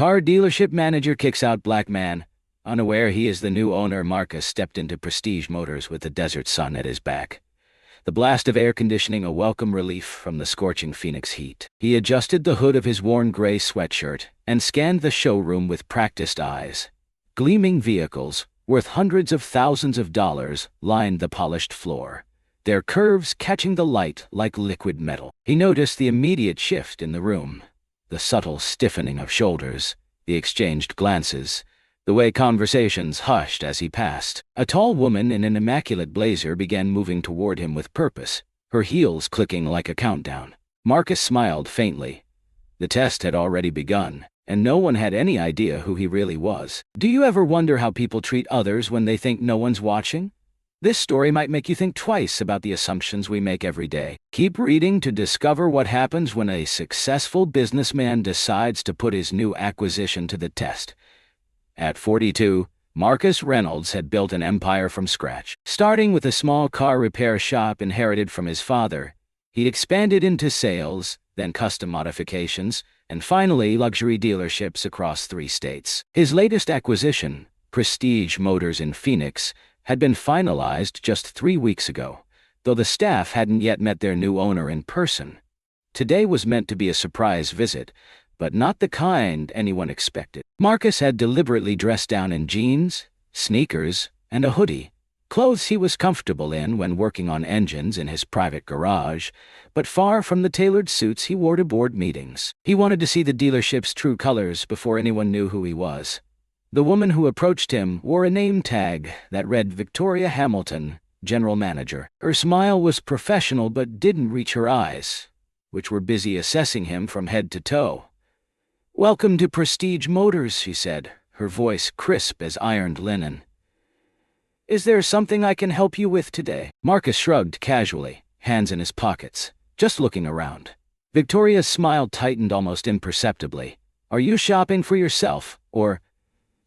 Car dealership manager kicks out black man. Unaware he is the new owner, Marcus stepped into Prestige Motors with the desert sun at his back. The blast of air conditioning a welcome relief from the scorching Phoenix heat. He adjusted the hood of his worn gray sweatshirt and scanned the showroom with practiced eyes. Gleaming vehicles, worth hundreds of thousands of dollars, lined the polished floor, their curves catching the light like liquid metal. He noticed the immediate shift in the room, the subtle stiffening of shoulders, the exchanged glances, the way conversations hushed as he passed. A tall woman in an immaculate blazer began moving toward him with purpose, her heels clicking like a countdown. Marcus smiled faintly. The test had already begun, and no one had any idea who he really was. Do you ever wonder how people treat others when they think no one's watching? This story might make you think twice about the assumptions we make every day. Keep reading to discover what happens when a successful businessman decides to put his new acquisition to the test. At 42, Marcus Reynolds had built an empire from scratch. Starting with a small car repair shop inherited from his father, he expanded into sales, then custom modifications, and finally luxury dealerships across 3 states. His latest acquisition, Prestige Motors in Phoenix, had been finalized just 3 weeks ago, though the staff hadn't yet met their new owner in person. Today was meant to be a surprise visit, but not the kind anyone expected. Marcus had deliberately dressed down in jeans, sneakers, and a hoodie, clothes he was comfortable in when working on engines in his private garage, but far from the tailored suits he wore to board meetings. He wanted to see the dealership's true colors before anyone knew who he was. The woman who approached him wore a name tag that read Victoria Hamilton, General Manager. Her smile was professional but didn't reach her eyes, which were busy assessing him from head to toe. "Welcome to Prestige Motors," she said, her voice crisp as ironed linen. "Is there something I can help you with today?" Marcus shrugged casually, hands in his pockets, just looking around. Victoria's smile tightened almost imperceptibly. "Are you shopping for yourself, or—"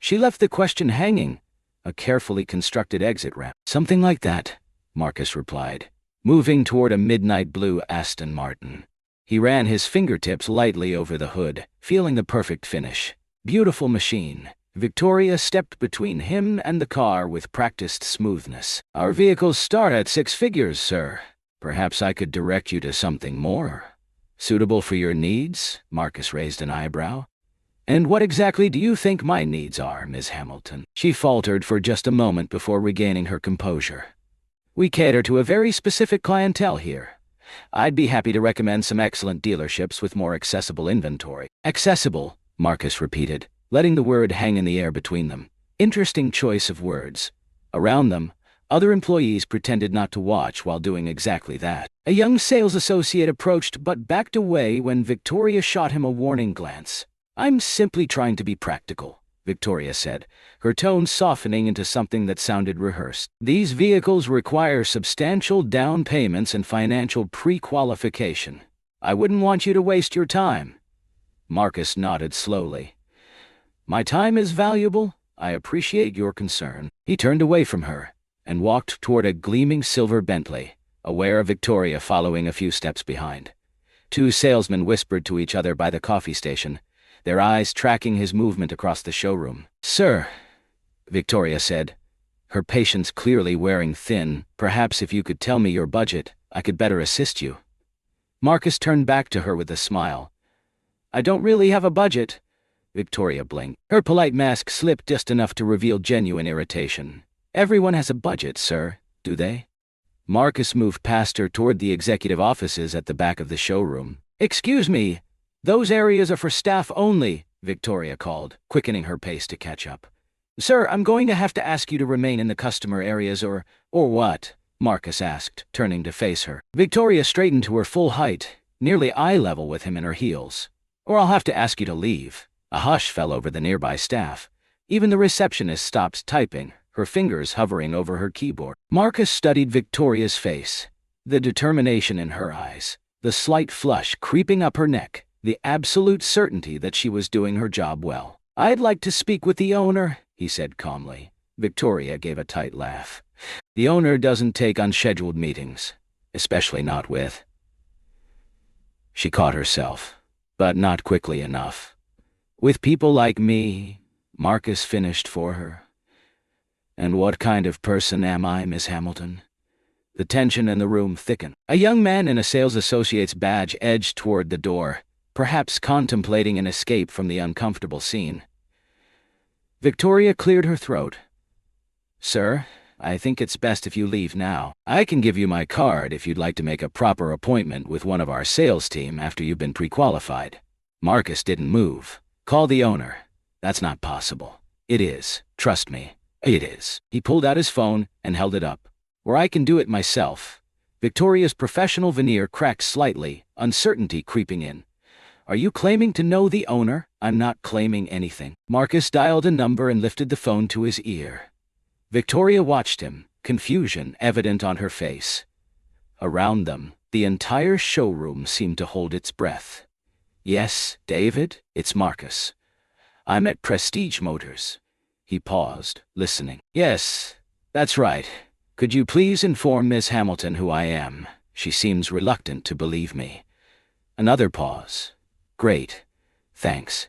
She left the question hanging, a carefully constructed exit ramp. "Something like that," Marcus replied, moving toward a midnight blue Aston Martin. He ran his fingertips lightly over the hood, feeling the perfect finish. Beautiful machine. Victoria stepped between him and the car with practiced smoothness. "Our vehicles start at 6 figures, sir. Perhaps I could direct you to something more suitable for your needs?" Marcus raised an eyebrow. "And what exactly do you think my needs are, Ms. Hamilton?" She faltered for just a moment before regaining her composure. "We cater to a very specific clientele here. I'd be happy to recommend some excellent dealerships with more accessible inventory." "Accessible," Marcus repeated, letting the word hang in the air between them. Interesting choice of words. Around them, other employees pretended not to watch while doing exactly that. A young sales associate approached but backed away when Victoria shot him a warning glance. "I'm simply trying to be practical," Victoria said, her tone softening into something that sounded rehearsed. "These vehicles require substantial down payments and financial pre-qualification. I wouldn't want you to waste your time." Marcus nodded slowly. "My time is valuable. I appreciate your concern." He turned away from her and walked toward a gleaming silver Bentley, aware of Victoria following a few steps behind. 2 salesmen whispered to each other by the coffee station, their eyes tracking his movement across the showroom. "Sir," Victoria said, her patience clearly wearing thin, "perhaps if you could tell me your budget, I could better assist you." Marcus turned back to her with a smile. "I don't really have a budget." Victoria blinked. Her polite mask slipped just enough to reveal genuine irritation. "Everyone has a budget, sir, do they?" Marcus moved past her toward the executive offices at the back of the showroom. "Excuse me. Those areas are for staff only," Victoria called, quickening her pace to catch up. "Sir, I'm going to have to ask you to remain in the customer areas or what?" Marcus asked, turning to face her. Victoria straightened to her full height, nearly eye level with him in her heels. "Or I'll have to ask you to leave." A hush fell over the nearby staff. Even the receptionist stopped typing, her fingers hovering over her keyboard. Marcus studied Victoria's face, the determination in her eyes, the slight flush creeping up her neck, the absolute certainty that she was doing her job well. "I'd like to speak with the owner," he said calmly. Victoria gave a tight laugh. "The owner doesn't take unscheduled meetings, especially not with—" She caught herself, but not quickly enough. With people like me, Marcus finished for her. And what kind of person am I, Miss Hamilton? The tension in the room thickened. A young man in a sales associate's badge edged toward the door, perhaps contemplating an escape from the uncomfortable scene. Victoria cleared her throat. Sir, I think it's best if you leave now. I can give you my card if you'd like to make a proper appointment with one of our sales team after you've been pre-qualified. Marcus didn't move. Call the owner. That's not possible. It is. Trust me. It is. He pulled out his phone and held it up. Or I can do it myself. Victoria's professional veneer cracked slightly, uncertainty creeping in. Are you claiming to know the owner? I'm not claiming anything. Marcus dialed a number and lifted the phone to his ear. Victoria watched him, confusion evident on her face. Around them, the entire showroom seemed to hold its breath. Yes, David, it's Marcus. I'm at Prestige Motors. He paused, listening. Yes, that's right. Could you please inform Miss Hamilton who I am? She seems reluctant to believe me. Another pause. Great. Thanks.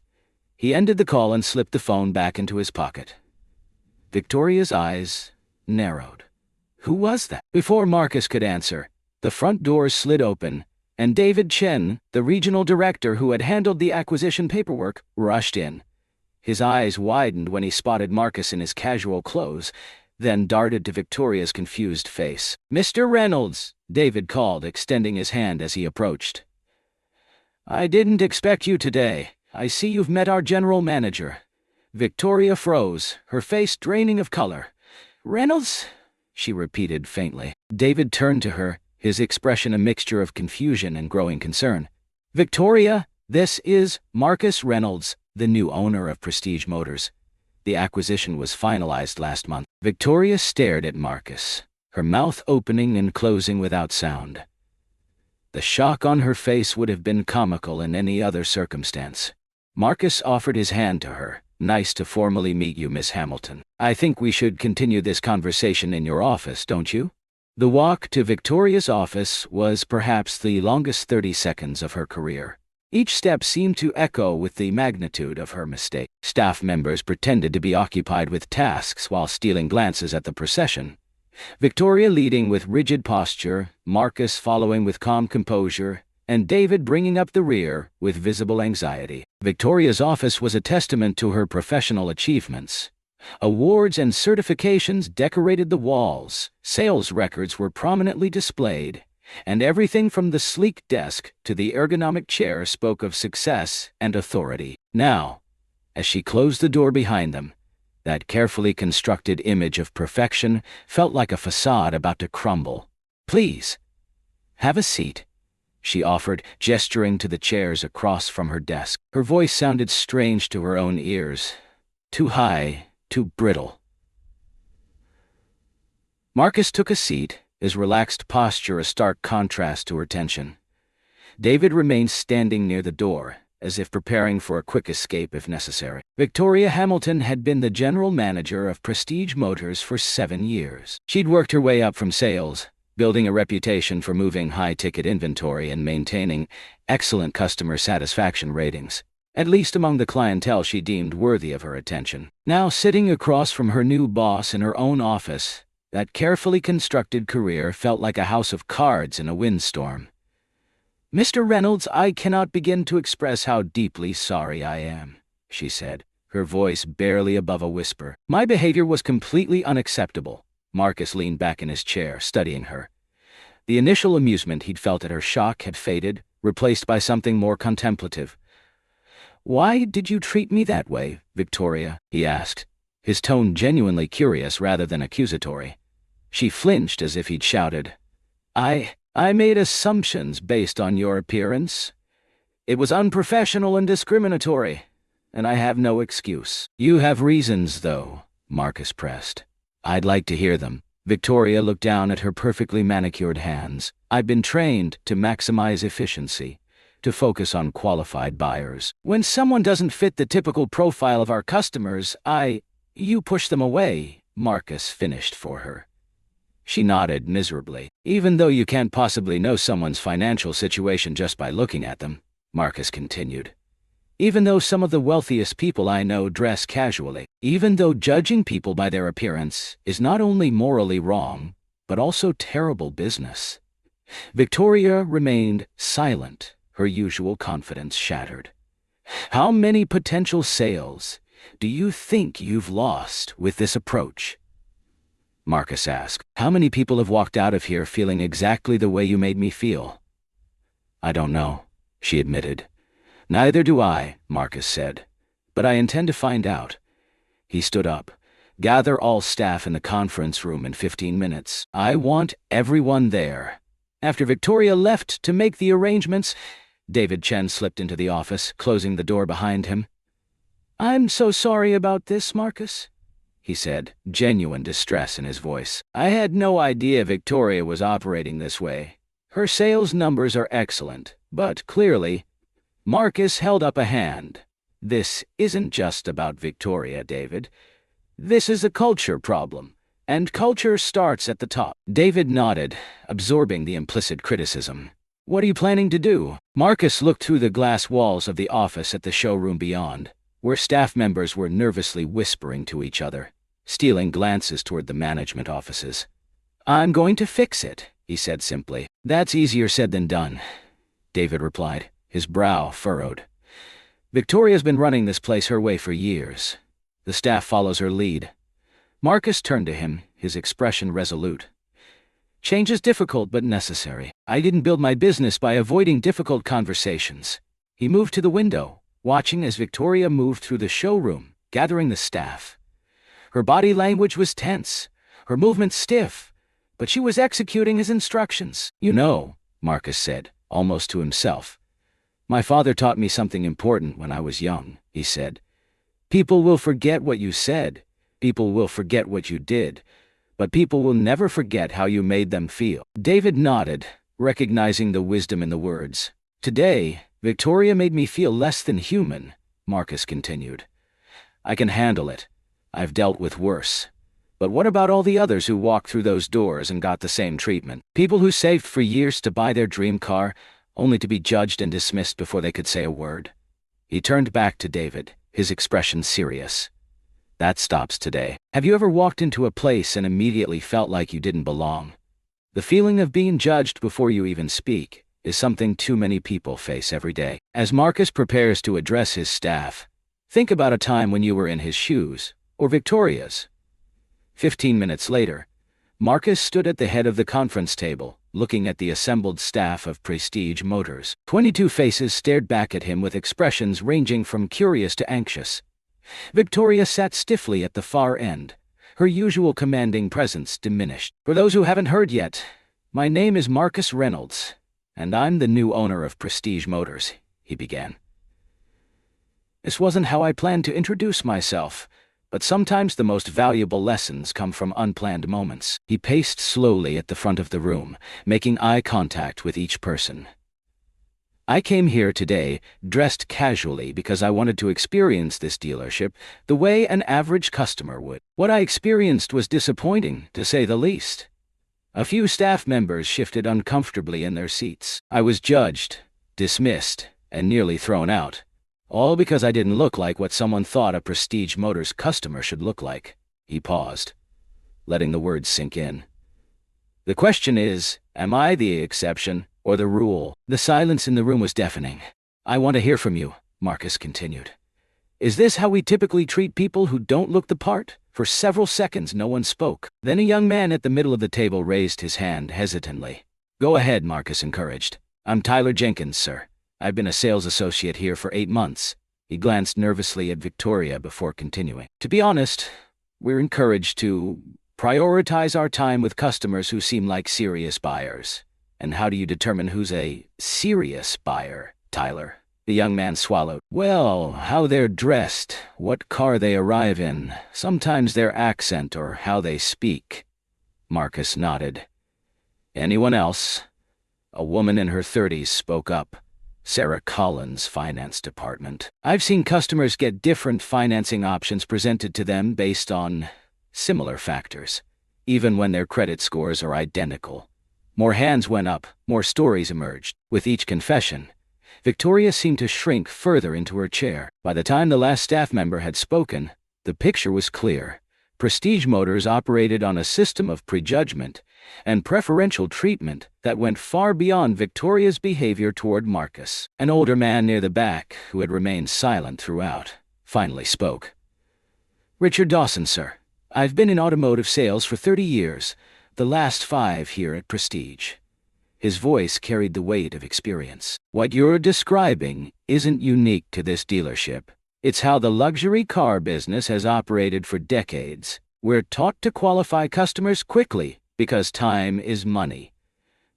He ended the call and slipped the phone back into his pocket. Victoria's eyes narrowed. Who was that? Before Marcus could answer, the front door slid open, and David Chen, the regional director who had handled the acquisition paperwork, rushed in. His eyes widened when he spotted Marcus in his casual clothes, then darted to Victoria's confused face. Mr. Reynolds, David called, extending his hand as he approached. I didn't expect you today. I see you've met our general manager. Victoria froze, her face draining of color. Reynolds? She repeated faintly. David turned to her, his expression a mixture of confusion and growing concern. Victoria, this is Marcus Reynolds, the new owner of Prestige Motors. The acquisition was finalized last month. Victoria stared at Marcus, her mouth opening and closing without sound. The shock on her face would have been comical in any other circumstance. Marcus offered his hand to her. Nice to formally meet you, Miss Hamilton. I think we should continue this conversation in your office, don't you? The walk to Victoria's office was perhaps the longest 30 seconds of her career. Each step seemed to echo with the magnitude of her mistake. Staff members pretended to be occupied with tasks while stealing glances at the procession. Victoria leading with rigid posture, Marcus following with calm composure, and David bringing up the rear with visible anxiety. Victoria's office was a testament to her professional achievements. Awards and certifications decorated the walls, sales records were prominently displayed, and everything from the sleek desk to the ergonomic chair spoke of success and authority. Now, as she closed the door behind them, that carefully constructed image of perfection felt like a facade about to crumble. Please, have a seat, she offered, gesturing to the chairs across from her desk. Her voice sounded strange to her own ears. Too high, too brittle. Marcus took a seat, his relaxed posture a stark contrast to her tension. David remained standing near the door, as if preparing for a quick escape if necessary. Victoria Hamilton had been the general manager of Prestige Motors for 7 years. She'd worked her way up from sales, building a reputation for moving high-ticket inventory and maintaining excellent customer satisfaction ratings, at least among the clientele she deemed worthy of her attention. Now sitting across from her new boss in her own office, that carefully constructed career felt like a house of cards in a windstorm. Mr. Reynolds, I cannot begin to express how deeply sorry I am, she said, her voice barely above a whisper. My behavior was completely unacceptable. Marcus leaned back in his chair, studying her. The initial amusement he'd felt at her shock had faded, replaced by something more contemplative. Why did you treat me that way, Victoria? He asked, his tone genuinely curious rather than accusatory. She flinched as if he'd shouted, I made assumptions based on your appearance. It was unprofessional and discriminatory, and I have no excuse. You have reasons, though, Marcus pressed. I'd like to hear them. Victoria looked down at her perfectly manicured hands. I've been trained to maximize efficiency, to focus on qualified buyers. When someone doesn't fit the typical profile of our customers, you push them away, Marcus finished for her. She nodded miserably. Even though you can't possibly know someone's financial situation just by looking at them, Marcus continued. Even though some of the wealthiest people I know dress casually, even though judging people by their appearance is not only morally wrong, but also terrible business. Victoria remained silent, her usual confidence shattered. How many potential sales do you think you've lost with this approach? Marcus asked. How many people have walked out of here feeling exactly the way you made me feel? I don't know, she admitted. Neither do I, Marcus said. But I intend to find out. He stood up. Gather all staff in the conference room in 15 minutes. I want everyone there. After Victoria left to make the arrangements, David Chen slipped into the office, closing the door behind him. I'm so sorry about this, Marcus, he said, genuine distress in his voice. I had no idea Victoria was operating this way. Her sales numbers are excellent, but clearly, Marcus held up a hand. This isn't just about Victoria, David. This is a culture problem, and culture starts at the top. David nodded, absorbing the implicit criticism. What are you planning to do? Marcus looked through the glass walls of the office at the showroom beyond, where staff members were nervously whispering to each other, stealing glances toward the management offices. I'm going to fix it, he said simply. That's easier said than done, David replied, his brow furrowed. Victoria's been running this place her way for years. The staff follows her lead. Marcus turned to him, his expression resolute. Change is difficult but necessary. I didn't build my business by avoiding difficult conversations. He moved to the window, watching as Victoria moved through the showroom, gathering the staff. Her body language was tense, her movements stiff, but she was executing his instructions. You know, Marcus said, almost to himself. My father taught me something important when I was young, he said. People will forget what you said, people will forget what you did, but people will never forget how you made them feel. David nodded, recognizing the wisdom in the words. Today, Victoria made me feel less than human, Marcus continued. I can handle it. I've dealt with worse. But what about all the others who walked through those doors and got the same treatment? People who saved for years to buy their dream car, only to be judged and dismissed before they could say a word. He turned back to David, his expression serious. That stops today. Have you ever walked into a place and immediately felt like you didn't belong? The feeling of being judged before you even speak is something too many people face every day. As Marcus prepares to address his staff, think about a time when you were in his shoes, or Victoria's. 15 minutes later, Marcus stood at the head of the conference table, looking at the assembled staff of Prestige Motors. 22 faces stared back at him with expressions ranging from curious to anxious. Victoria sat stiffly at the far end, her usual commanding presence diminished. For those who haven't heard yet, my name is Marcus Reynolds, and I'm the new owner of Prestige Motors, he began. This wasn't how I planned to introduce myself, but sometimes the most valuable lessons come from unplanned moments. He paced slowly at the front of the room, making eye contact with each person. I came here today dressed casually because I wanted to experience this dealership the way an average customer would. What I experienced was disappointing, to say the least. A few staff members shifted uncomfortably in their seats. I was judged, dismissed, and nearly thrown out. All because I didn't look like what someone thought a Prestige Motors customer should look like. He paused, letting the words sink in. The question is, am I the exception or the rule? The silence in the room was deafening. I want to hear from you, Marcus continued. Is this how we typically treat people who don't look the part? For several seconds no one spoke. Then a young man at the middle of the table raised his hand hesitantly. Go ahead, Marcus encouraged. I'm Tyler Jenkins, sir. I've been a sales associate here for 8 months. He glanced nervously at Victoria before continuing. To be honest, we're encouraged to prioritize our time with customers who seem like serious buyers. And how do you determine who's a serious buyer, Tyler? The young man swallowed. Well, how they're dressed, what car they arrive in, sometimes their accent or how they speak. Marcus nodded. Anyone else? A woman in her 30s spoke up. Sarah Collins, Finance Department. I've seen customers get different financing options presented to them based on similar factors, even when their credit scores are identical. More hands went up, more stories emerged. With each confession, Victoria seemed to shrink further into her chair. By the time the last staff member had spoken, the picture was clear. Prestige Motors operated on a system of prejudgment and preferential treatment that went far beyond Victoria's behavior toward Marcus. An older man near the back, who had remained silent throughout, finally spoke. "Richard Dawson, sir. I've been in automotive sales for 30 years, the last 5 here at Prestige." His voice carried the weight of experience. "What you're describing isn't unique to this dealership. It's how the luxury car business has operated for decades. We're taught to qualify customers quickly because time is money."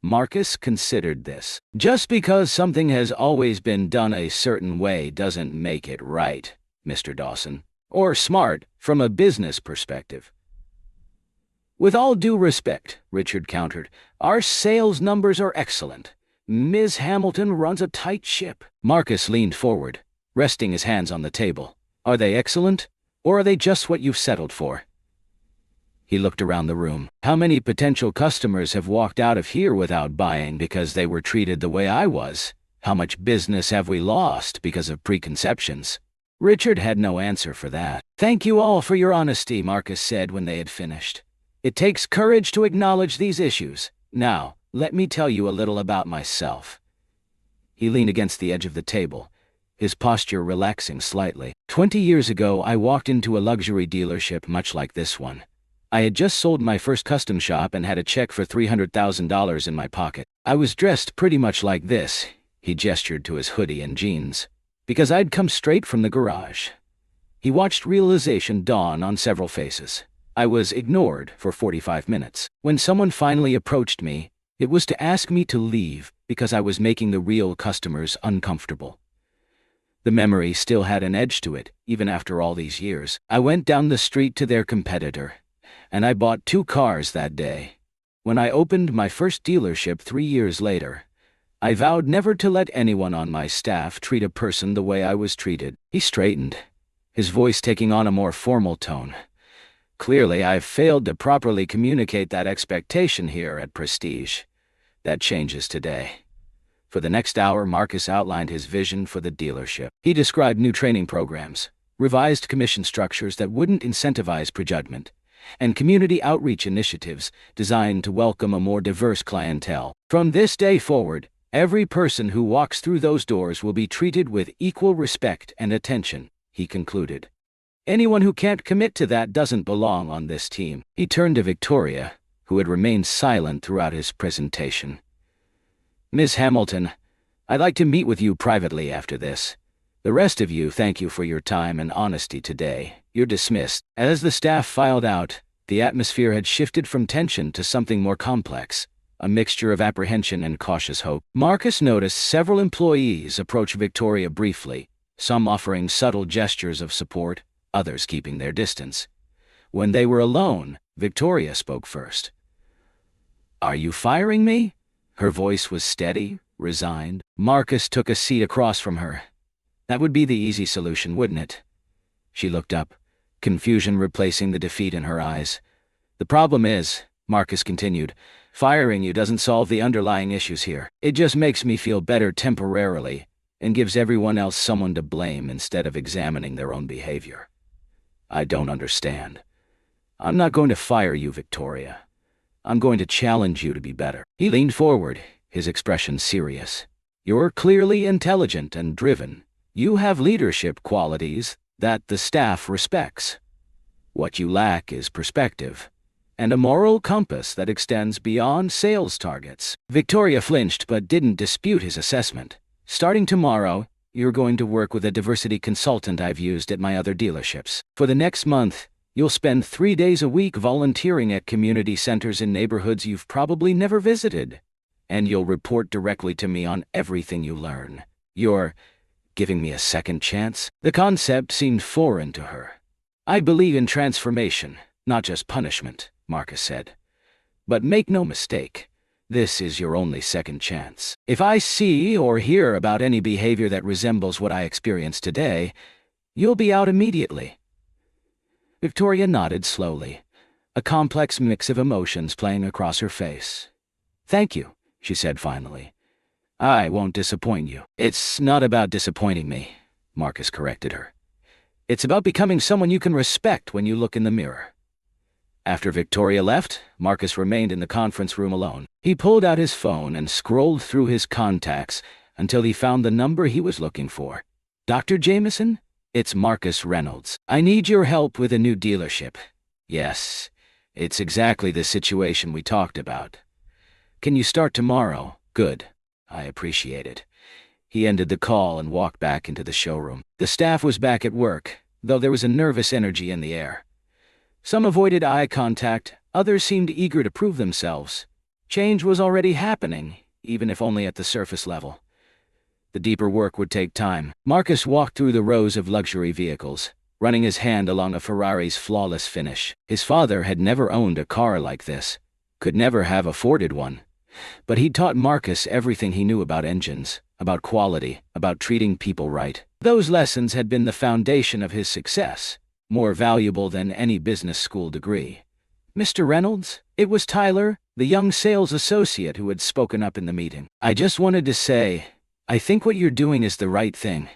Marcus considered this. "Just because something has always been done a certain way doesn't make it right, Mr. Dawson. Or smart from a business perspective." "With all due respect," Richard countered, "our sales numbers are excellent. Ms. Hamilton runs a tight ship." Marcus leaned forward, resting his hands on the table. "Are they excellent, or are they just what you've settled for?" He looked around the room. "How many potential customers have walked out of here without buying because they were treated the way I was? How much business have we lost because of preconceptions?" Richard had no answer for that. "Thank you all for your honesty," Marcus said when they had finished. "It takes courage to acknowledge these issues. Now, let me tell you a little about myself." He leaned against the edge of the table, his posture relaxing slightly. 20 years ago, I walked into a luxury dealership much like this one. I had just sold my first custom shop and had a check for $300,000 in my pocket. I was dressed pretty much like this, he gestured to his hoodie and jeans, because I'd come straight from the garage. He watched realization dawn on several faces. I was ignored for 45 minutes. When someone finally approached me, it was to ask me to leave because I was making the real customers uncomfortable. The memory still had an edge to it, even after all these years. I went down the street to their competitor, and I bought 2 cars that day. When I opened my first dealership 3 years later, I vowed never to let anyone on my staff treat a person the way I was treated. He straightened, his voice taking on a more formal tone. "Clearly, I've failed to properly communicate that expectation here at Prestige. That changes today." For the next hour, Marcus outlined his vision for the dealership. He described new training programs, revised commission structures that wouldn't incentivize prejudgment, and community outreach initiatives designed to welcome a more diverse clientele. "From this day forward, every person who walks through those doors will be treated with equal respect and attention," he concluded. "Anyone who can't commit to that doesn't belong on this team." He turned to Victoria, who had remained silent throughout his presentation. "Ms. Hamilton, I'd like to meet with you privately after this. The rest of you, thank you for your time and honesty today. You're dismissed." As the staff filed out, the atmosphere had shifted from tension to something more complex, a mixture of apprehension and cautious hope. Marcus noticed several employees approach Victoria briefly, some offering subtle gestures of support, others keeping their distance. When they were alone, Victoria spoke first. "Are you firing me?" Her voice was steady, resigned. Marcus took a seat across from her. "That would be the easy solution, wouldn't it?" She looked up, confusion replacing the defeat in her eyes. "The problem is," Marcus continued, "firing you doesn't solve the underlying issues here. It just makes me feel better temporarily and gives everyone else someone to blame instead of examining their own behavior. I don't understand. I'm not going to fire you, Victoria. I'm going to challenge you to be better." He leaned forward, his expression serious. "You're clearly intelligent and driven. You have leadership qualities that the staff respects. What you lack is perspective and a moral compass that extends beyond sales targets." Victoria flinched but didn't dispute his assessment. "Starting tomorrow, you're going to work with a diversity consultant I've used at my other dealerships. For the next month, you'll spend 3 days a week volunteering at community centers in neighborhoods you've probably never visited. And you'll report directly to me on everything you learn. You're giving me a second chance?" The concept seemed foreign to her. "I believe in transformation, not just punishment," Marcus said. "But make no mistake, this is your only second chance. If I see or hear about any behavior that resembles what I experienced today, you'll be out immediately." Victoria nodded slowly, a complex mix of emotions playing across her face. "Thank you," she said finally. I won't disappoint you. It's not about disappointing me, Marcus corrected her. It's about becoming someone you can respect when you look in the mirror. After Victoria left, Marcus remained in the conference room alone. He pulled out his phone and scrolled through his contacts until he found the number he was looking for. Dr. Jameson? It's Marcus Reynolds. I need your help with a new dealership. Yes, it's exactly the situation we talked about. Can you start tomorrow? Good. I appreciate it. He ended the call and walked back into the showroom. The staff was back at work, though there was a nervous energy in the air. Some avoided eye contact, others seemed eager to prove themselves. Change was already happening, even if only at the surface level. The deeper work would take time. Marcus walked through the rows of luxury vehicles, running his hand along a Ferrari's flawless finish. His father had never owned a car like this, could never have afforded one. But he'd taught Marcus everything he knew about engines, about quality, about treating people right. Those lessons had been the foundation of his success, more valuable than any business school degree. Mr. Reynolds? It was Tyler, the young sales associate who had spoken up in the meeting. I just wanted to say, I think what you're doing is the right thing.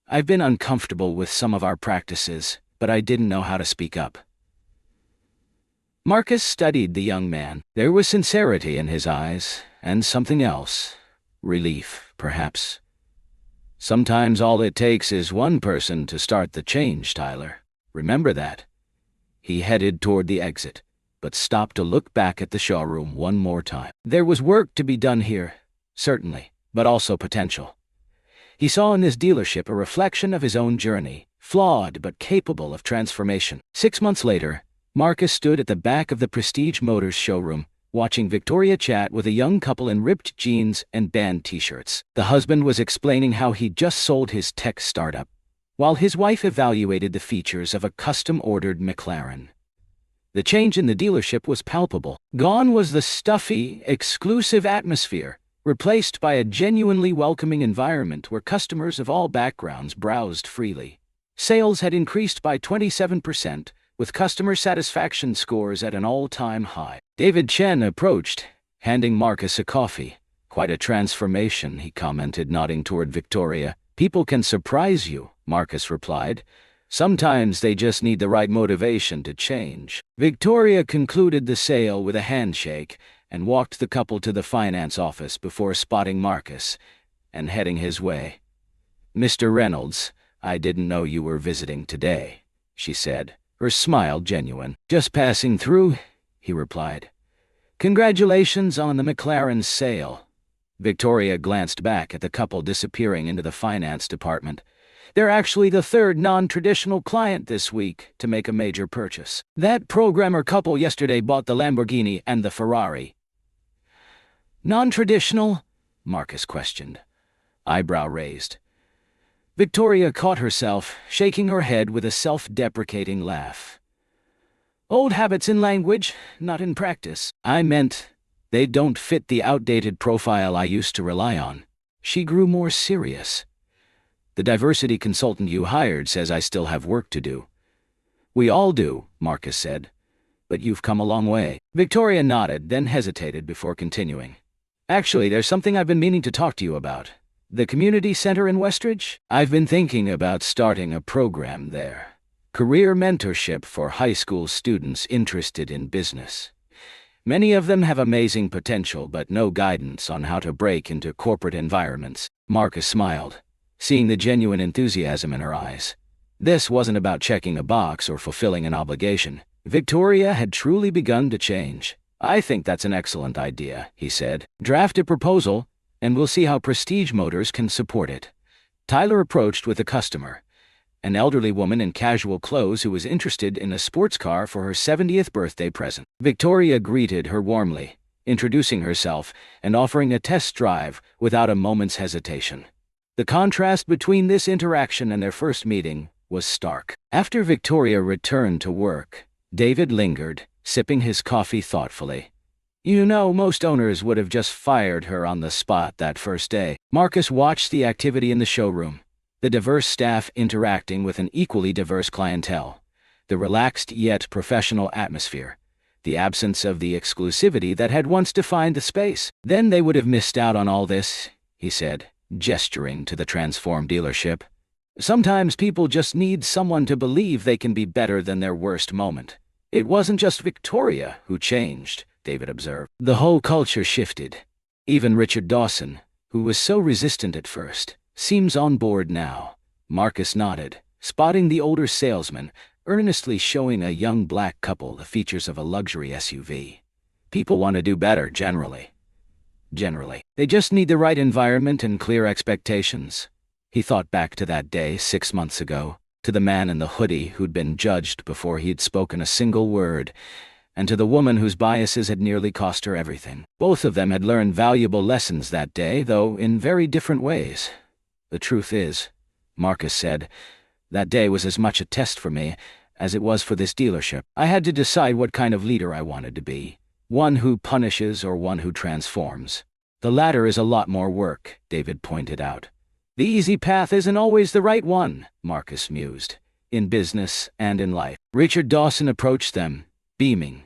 I've been uncomfortable with some of our practices, but I didn't know how to speak up. Marcus studied the young man. There was sincerity in his eyes, and something else. Relief, perhaps. Sometimes all it takes is one person to start the change, Tyler. Remember that. He headed toward the exit, but stopped to look back at the showroom one more time. There was work to be done here, certainly, but also potential. He saw in this dealership a reflection of his own journey, flawed but capable of transformation. 6 months later, Marcus stood at the back of the Prestige Motors showroom, watching Victoria chat with a young couple in ripped jeans and band t-shirts. The husband was explaining how he'd just sold his tech startup, while his wife evaluated the features of a custom-ordered McLaren. The change in the dealership was palpable. Gone was the stuffy, exclusive atmosphere, replaced by a genuinely welcoming environment where customers of all backgrounds browsed freely. Sales had increased by 27%, with customer satisfaction scores at an all-time high. David Chen approached, handing Marcus a coffee. Quite a transformation, he commented, nodding toward Victoria. People can surprise you, Marcus replied. Sometimes they just need the right motivation to change. Victoria concluded the sale with a handshake and walked the couple to the finance office before spotting Marcus and heading his way. Mr. Reynolds, I didn't know you were visiting today, she said, her smile genuine. Just passing through, he replied. Congratulations on the McLaren sale. Victoria glanced back at the couple disappearing into the finance department. They're actually the third non-traditional client this week to make a major purchase. That programmer couple yesterday bought the Lamborghini and the Ferrari. Non-traditional? Marcus questioned, eyebrow raised. Victoria caught herself, shaking her head with a self-deprecating laugh. Old habits in language, not in practice. I meant, they don't fit the outdated profile I used to rely on. She grew more serious. The diversity consultant you hired says I still have work to do. We all do, Marcus said. But you've come a long way. Victoria nodded, then hesitated before continuing. Actually, there's something I've been meaning to talk to you about. The community center in Westridge? I've been thinking about starting a program there. Career mentorship for high school students interested in business. Many of them have amazing potential but no guidance on how to break into corporate environments. Marcus smiled, seeing the genuine enthusiasm in her eyes. This wasn't about checking a box or fulfilling an obligation. Victoria had truly begun to change. I think that's an excellent idea, he said. Draft a proposal, and we'll see how Prestige Motors can support it. Tyler approached with a customer, an elderly woman in casual clothes who was interested in a sports car for her 70th birthday present. Victoria greeted her warmly, introducing herself and offering a test drive without a moment's hesitation. The contrast between this interaction and their first meeting was stark. After Victoria returned to work, David lingered, sipping his coffee thoughtfully. You know, most owners would have just fired her on the spot that first day. Marcus watched the activity in the showroom, the diverse staff interacting with an equally diverse clientele, the relaxed yet professional atmosphere, the absence of the exclusivity that had once defined the space. Then they would have missed out on all this, he said, gesturing to the transformed dealership. Sometimes people just need someone to believe they can be better than their worst moment. It wasn't just Victoria who changed, David observed. The whole culture shifted. Even Richard Dawson, who was so resistant at first, seems on board now. Marcus nodded, spotting the older salesman, earnestly showing a young black couple the features of a luxury SUV. People want to do better, generally. They just need the right environment and clear expectations. He thought back to that day 6 months ago, to the man in the hoodie who'd been judged before he'd spoken a single word, and to the woman whose biases had nearly cost her everything. Both of them had learned valuable lessons that day, though in very different ways. The truth is, Marcus said, that day was as much a test for me as it was for this dealership. I had to decide what kind of leader I wanted to be, one who punishes or one who transforms. The latter is a lot more work, David pointed out. The easy path isn't always the right one, Marcus mused, in business and in life. Richard Dawson approached them, beaming.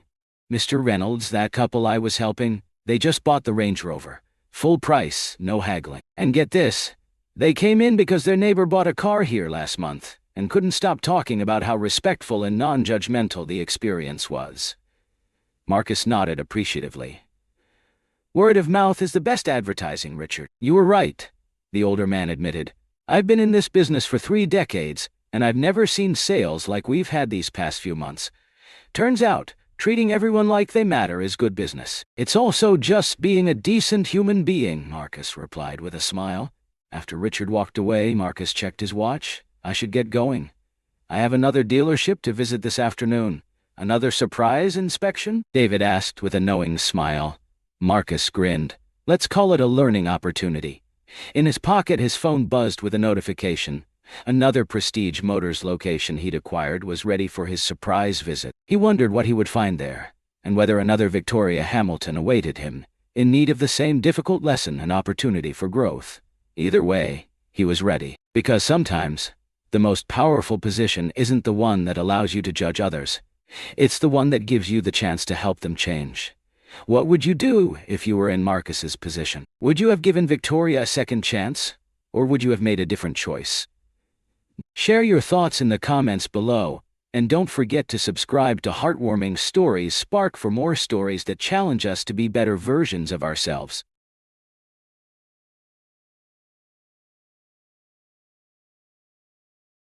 Mr. Reynolds, that couple I was helping, they just bought the Range Rover. Full price, no haggling. And get this, they came in because their neighbor bought a car here last month and couldn't stop talking about how respectful and non-judgmental the experience was. Marcus nodded appreciatively. Word of mouth is the best advertising, Richard. You were right, the older man admitted. I've been in this business for 3 decades, and I've never seen sales like we've had these past few months. Turns out, treating everyone like they matter is good business. It's also just being a decent human being, Marcus replied with a smile. After Richard walked away, Marcus checked his watch. I should get going. I have another dealership to visit this afternoon. Another surprise inspection? David asked with a knowing smile. Marcus grinned. Let's call it a learning opportunity. In his pocket, his phone buzzed with a notification. Another Prestige Motors location he'd acquired was ready for his surprise visit. He wondered what he would find there, and whether another Victoria Hamilton awaited him, in need of the same difficult lesson and opportunity for growth. Either way, he was ready. Because sometimes, the most powerful position isn't the one that allows you to judge others. It's the one that gives you the chance to help them change. What would you do if you were in Marcus's position? Would you have given Victoria a second chance, or would you have made a different choice? Share your thoughts in the comments below, and don't forget to subscribe to Heartwarming Stories Spark for more stories that challenge us to be better versions of ourselves.